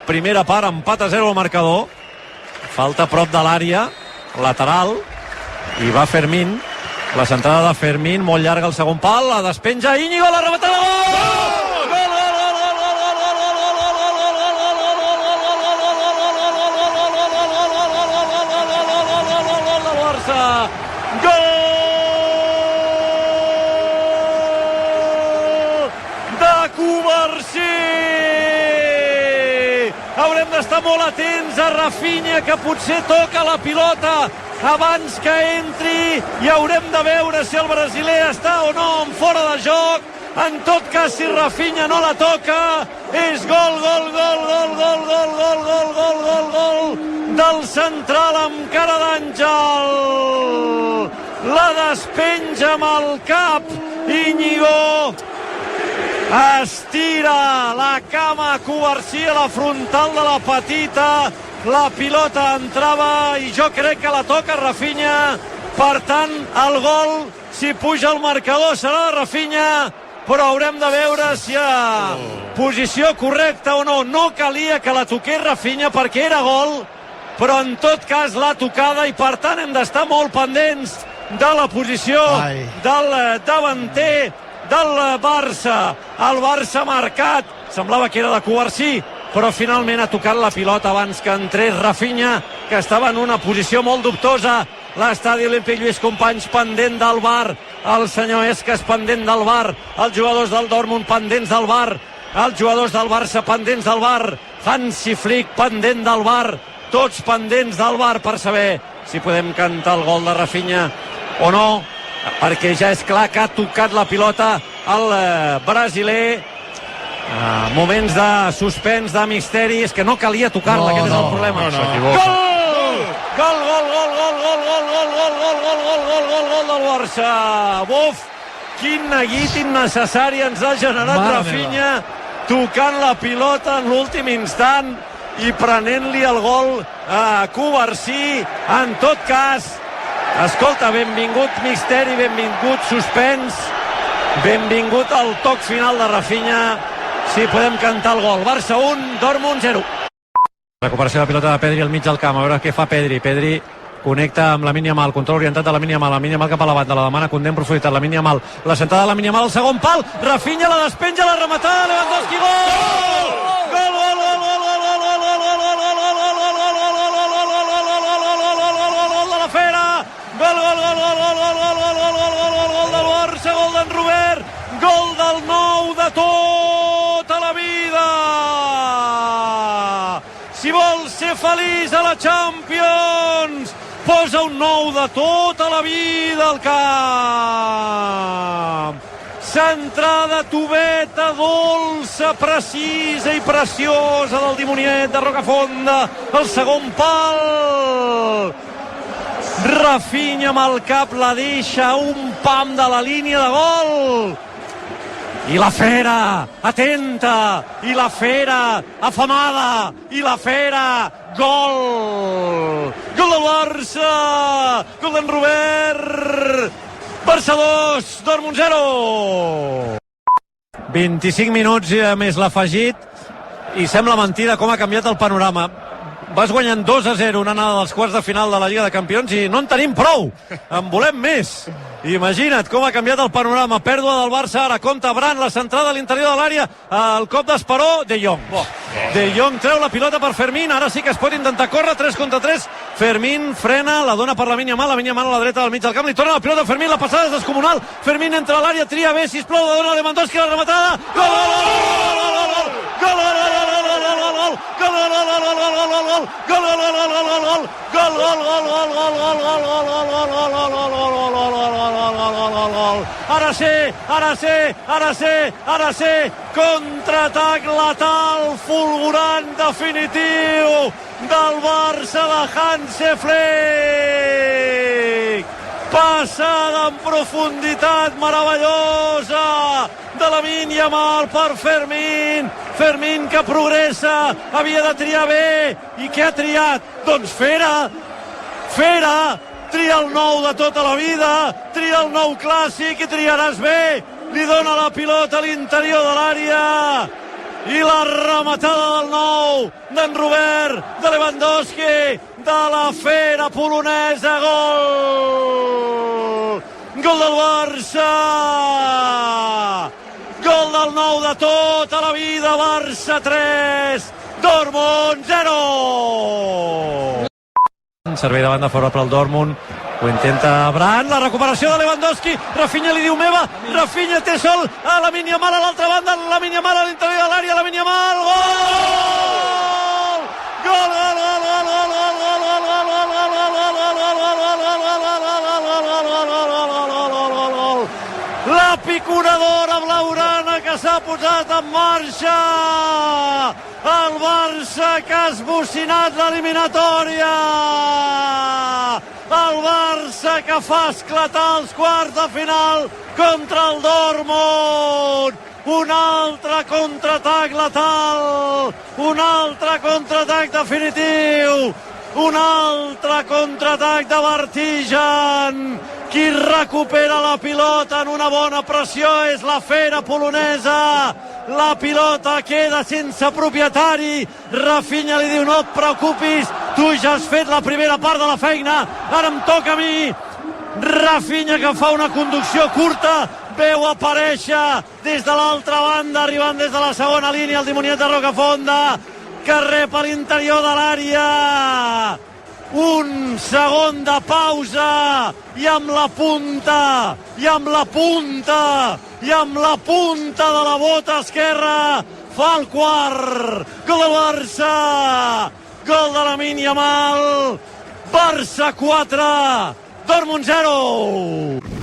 primera part, empat a 0 al marcador. Falta a prop de l'àrea, lateral, i va Fermín. La centrada de Fermín, molt llarga al segon pal, la despenja Íñigo, la rematada, gol! Haurem d'estar molt atents a Rafinha, que potser toca la pilota abans que entri, i haurem de veure si el brasiler està o no en fora de joc. En tot cas, si Rafinha no la toca, és gol del central amb cara d'àngel. La despenja amb el cap Íñigo, estira la cama a Covarsí a la frontal de la petita, la pilota entrava i jo crec que la toca Rafinha. Per tant, el gol, si puja el marcador, serà de Rafinha, però haurem de veure si a posició correcta o no. No calia que la toqués Rafinha perquè era gol, però en tot cas l'ha tocada, i per tant hem d'estar molt pendents de la posició del davanter del Barça. El Barça ha marcat, semblava que era de Covarsí, però finalment ha tocat la pilota abans que entrés Rafinha, que estava en una posició molt dubtosa. L'estadi Olímpic Lluís Companys pendent del VAR, el senyor Escas pendent del VAR, els jugadors del Dortmund pendents del VAR, els jugadors del Barça pendents del VAR, Hansi Flick pendent del VAR, tots pendents del VAR per saber si podem cantar el gol de Rafinha o no, perquè ja és clar que ha tocat la pilota el brasiler. Moments de suspens, de misteri, és que no calia tocar-la, aquest és el problema. Gol del Barça. Buf, quin neguit innecessari ens ha generat Rafinha, tocant la pilota en l'últim instant i prenent-li el gol a Covarsí. En tot cas, escolta, benvingut misteri, benvingut suspens, benvingut al toc final de Rafinha. Sí, podem cantar el gol. Barça 1, Dortmund 0. Recuperació de la pilota de Pedri al mig del camp, a veure què fa Pedri. Pedri connecta amb Lamine Yamal, control orientat de Lamine Yamal cap a la banda, la demana Koundé en profunditat, Lamine Yamal, la sentada de Lamine Yamal al segon pal, Rafinha la despenja, la rematada, Lewandowski, gol! Gol! De la Fera! Gol del Barça, gol d'en Robert, gol del nou de tota la vida! Si vols ser feliç a la Champions, posa un nou de tota la vida al camp. Centrada, tubeta, dolça, precisa i preciosa del dimoniet de Rocafonda, el segon pal. Rafinha amb el cap la deixa a un pam de la línia de gol. I la Fera, atenta, i la Fera, afamada, i la Fera, gol! Gol del Barça! Gol d'en Robert! Barça 2, Dortmund 0! 25 minuts més l'afegit, i sembla mentida com ha canviat el panorama. Vas guanyant 2-0 una anada dels quarts de final de la Lliga de Campions i no en tenim prou, en volem més. Imagina't com ha canviat el panorama. Pèrdua del Barça, ara compta Brandt, la centrada a l'interior de l'àrea, el cop d'Esperó, De Jong. De Jong treu la pilota per Fermín, ara sí que es pot intentar córrer, 3 contra 3. Fermín frena, la dona per Lamine Yamal a la dreta del mig del camp, li torna la pilota a Fermín, la passada és descomunal. Fermín entra a l'àrea, tria bé, sisplau, la dona a Lewandowski, la rematada. Gol! Ara sí, contraatac letal, fulgurant, definitiu del Barça de Hansi Flick. Passada en profunditat meravellosa de Lamine Yamal per Fermín. Fermín que progressa, havia de triar bé. I què ha triat? Doncs Fera, tria el nou de tota la vida, tria el nou clàssic i triaràs bé. Li dona la pilota a l'interior de l'àrea i la rematada del nou d'en Robert, de Lewandowski, de la fera polonesa. Gol! Gol del Barça! Gol del nou de tota la vida. Barça 3, Dortmund 0. Servei de banda fora per al Dortmund. Ho intenta Brandt, la recuperació de Lewandowski, Rafinha li diu meva, Rafinha té sol a Lamine Yamal a l'altra banda, Lamine Yamal a l'interior de l'àrea, Lamine Yamal, gol! Gol, gol, gol, gol, gol, gol, gol, gol, gol, la piconadora blaurana que s'ha posat en marxa, el Barça que ha esbocinat l'eliminatòria, el Barça que fa esclatar els quarts de final contra el Dortmund. Un altre contraatac letal, un altre contraatac definitiu, un altre contraatac de vertigen. Qui recupera la pilota en una bona pressió és la fera polonesa. La pilota queda sense propietari. Rafinha li diu no et preocupis, tu ja has fet la primera part de la feina, ara em toca a mi. Rafinha que fa una conducció curta, veu aparèixer des de l'altra banda, arribant des de la segona línia, el dimoniet de Rocafonda, que rep a l'interior de l'àrea. Un segon de pausa i amb la punta, i amb la punta, i amb la punta de la bota esquerra fa el quart. Gol del Barça, gol de Lamine Yamal. Barça 4, Dortmund 0.